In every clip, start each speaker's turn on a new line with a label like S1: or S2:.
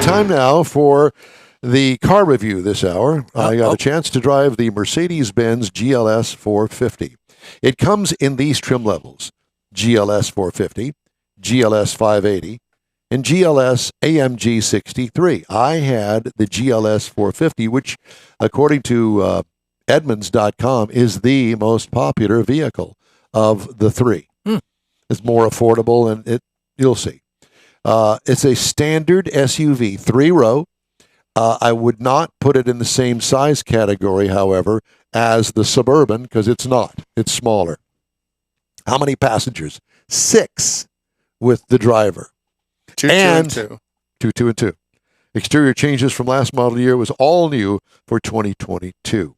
S1: Time now for the car review this hour. I got a chance to drive the Mercedes-Benz GLS 450. It comes in these trim levels: GLS 450, GLS 580, and GLS AMG 63. I had the GLS 450, which, according to Edmunds.com, is the most popular vehicle of the three. It's more affordable, and you'll see. It's a standard SUV, 3-row. I would not put it in the same size category, however, as the Suburban, because it's not. It's smaller. How many passengers? 6 with the driver.
S2: Two and two.
S1: Two and two. Exterior changes from last model year was all new for 2022.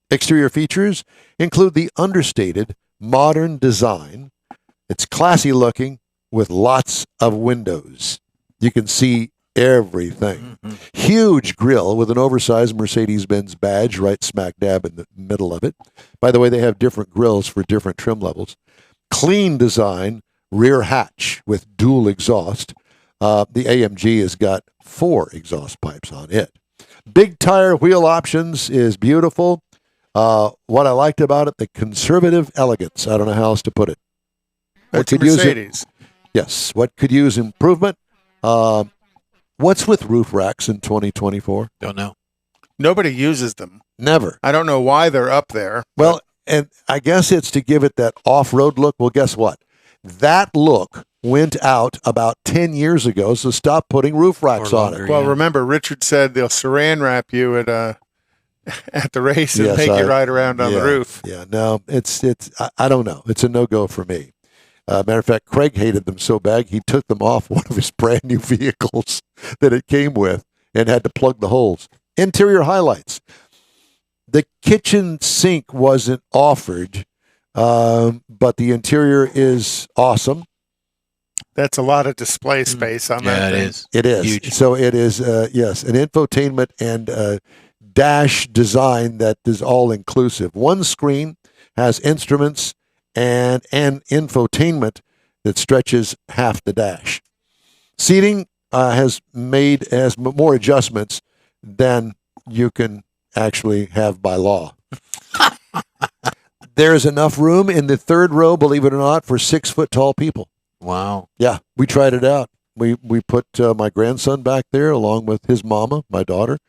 S1: Exterior features include the understated modern design. It's classy looking with lots of windows. You can see everything. Huge grille with an oversized Mercedes-Benz badge right smack dab in the middle of it. By the way, they have different grilles for different trim levels. Clean design, rear hatch with dual exhaust. The AMG has got 4 exhaust pipes on it. Big tire wheel options is beautiful. What I liked about it, the conservative elegance. I don't know how else to put it.
S2: That's Mercedes.
S1: Yes. What could use improvement? What's with roof racks in 2024?
S3: Don't know.
S2: Nobody uses them.
S1: Never.
S2: I don't know why they're up there.
S1: Well, and I guess it's to give it that off-road look. Well, guess what? That look went out about 10 years ago, so stop putting roof racks on it.
S2: Well, remember, Richard said they'll saran wrap you at the race and make you ride around on the roof.
S1: Yeah, no, it's. I don't know. It's a no-go for me. Matter of fact, Craig hated them so bad, he took them off one of his brand new vehicles that it came with and had to plug the holes. Interior highlights. The kitchen sink wasn't offered, but the interior is awesome.
S2: That's a lot of display space on that thing.
S1: It is. Huge. So it is, yes, an infotainment and dash design that is all-inclusive. One screen has instruments and infotainment that stretches half the dash. Seating has more adjustments than you can actually have by law. There's enough room in the third row, believe it or not, for 6-foot-tall people.
S3: Wow.
S1: Yeah, we tried it out. We put my grandson back there along with his mama, my daughter,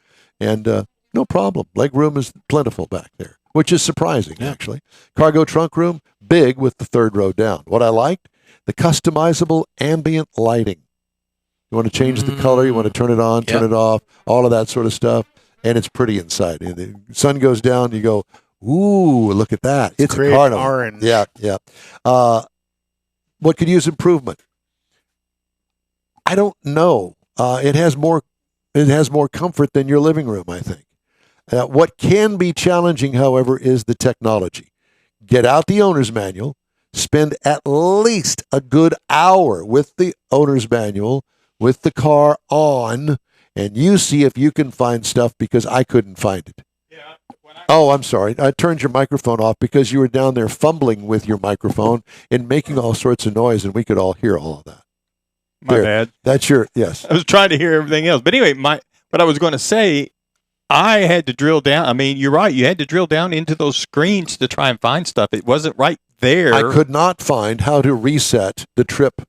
S1: and no problem. Leg room is plentiful back there, which is surprising, actually. Cargo trunk room, big with the third row down. What I liked, the customizable ambient lighting. You want to change the color, you want to turn it on, turn it off, all of that sort of stuff, and it's pretty inside. And the sun goes down, you go, ooh, look at that. It's a car.
S2: Orange.
S1: Yeah. What could use improvement? I don't know. It has more comfort than your living room, I think. What can be challenging, however, is the technology. Get out the owner's manual, spend at least a good hour with the owner's manual, with the car on, and you see if you can find stuff, because I couldn't find it. Oh, I'm sorry. I turned your microphone off because you were down there fumbling with your microphone and making all sorts of noise, and we could all hear all of that.
S4: My bad.
S1: That's yes.
S4: I was trying to hear everything else. But anyway, what I was going to say, I had to drill down. I mean, you're right. You had to drill down into those screens to try and find stuff. It wasn't right there.
S1: I could not find how to reset the trip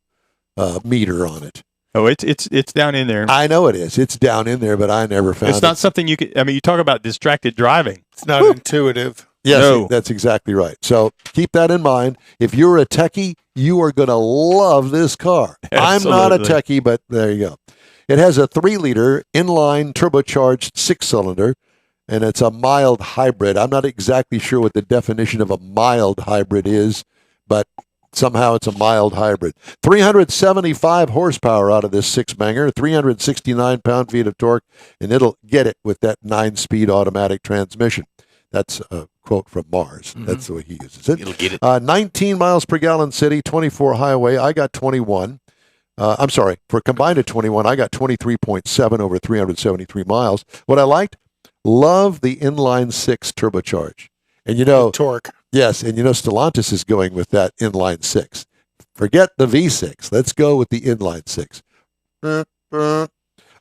S1: meter on it.
S4: Oh, it's down in there.
S1: I know it is. It's down in there, but I never found it.
S4: It's not something you could. I mean, you talk about distracted driving.
S2: It's not intuitive.
S1: Yes, no. That's exactly right. So keep that in mind. If you're a techie, you are going to love this car.
S4: Absolutely.
S1: I'm not a techie, but there you go. It has a 3-liter inline turbocharged 6-cylinder, and it's a mild hybrid. I'm not exactly sure what the definition of a mild hybrid is, but somehow it's a mild hybrid. 375 horsepower out of this 6-banger, 369 pound-feet of torque, and it'll get it with that 9-speed automatic transmission. That's a quote from Mars. That's the way he uses it.
S3: It'll get it.
S1: 19 miles per gallon city, 24 highway. I got 21. I'm sorry, for a combined of 21, I got 23.7 over 373 miles. What I liked, love the inline-six turbocharge. And
S2: the torque.
S1: Yes, and Stellantis is going with that inline-six. Forget the V6. Let's go with the inline-six.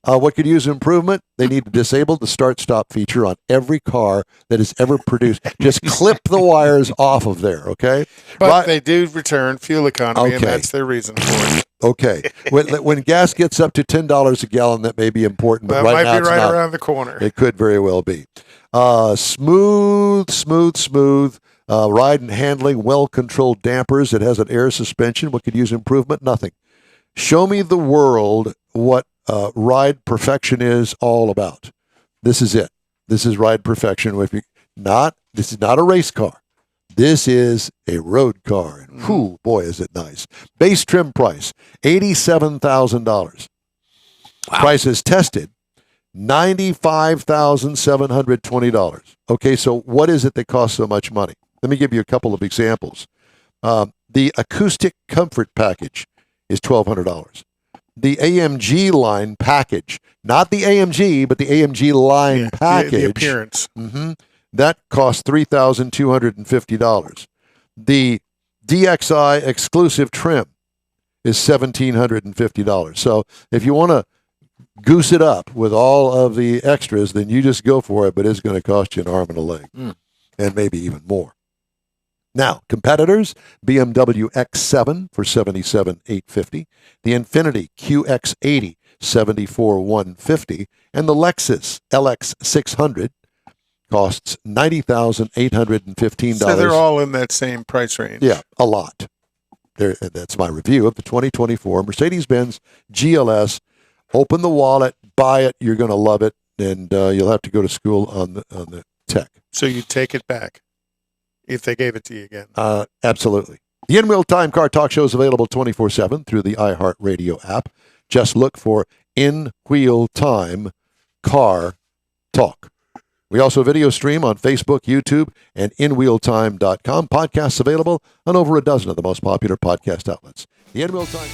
S1: What could use improvement? They need to disable the start-stop feature on every car that is ever produced. Just clip the wires off of there, okay?
S2: But they do return fuel economy, and that's their reason for it.
S1: Okay. When gas gets up to $10 a gallon, that may be important, but right now
S2: might be
S1: it's
S2: right
S1: not.
S2: Around the corner.
S1: It could very well be. Smooth. Ride and handling, well-controlled dampers. It has an air suspension. What could use improvement? Nothing. Show me the world what ride perfection is all about. This is it. This is ride perfection. This is not a race car. This is a road car. And whew, boy, is it nice. Base trim price, $87,000. Wow. Price is tested, $95,720. Okay, so what is it that costs so much money? Let me give you a couple of examples. The acoustic comfort package is $1,200. The AMG line package, not the AMG, but the AMG line package.
S2: The appearance.
S1: That costs $3,250. The DXI exclusive trim is $1,750. So if you want to goose it up with all of the extras, then you just go for it, but it's going to cost you an arm and a leg, and maybe even more. Now, competitors, BMW X7 for $77,850, the Infiniti QX80, $74,150, and the Lexus LX600 costs $90,815.
S2: So they're all in that same price range.
S1: Yeah, a lot. That's my review of the 2024 Mercedes-Benz GLS. Open the wallet, buy it. You're going to love it, and you'll have to go to school on the tech.
S2: So you take it back if they gave it to you again.
S1: Absolutely. The In Wheel Time Car Talk Show is available 24/7 through the iHeartRadio app. Just look for In Wheel Time Car Talk. We also video stream on Facebook, YouTube, and inwheeltime.com. Podcasts available on over a dozen of the most popular podcast outlets. The In Wheel Time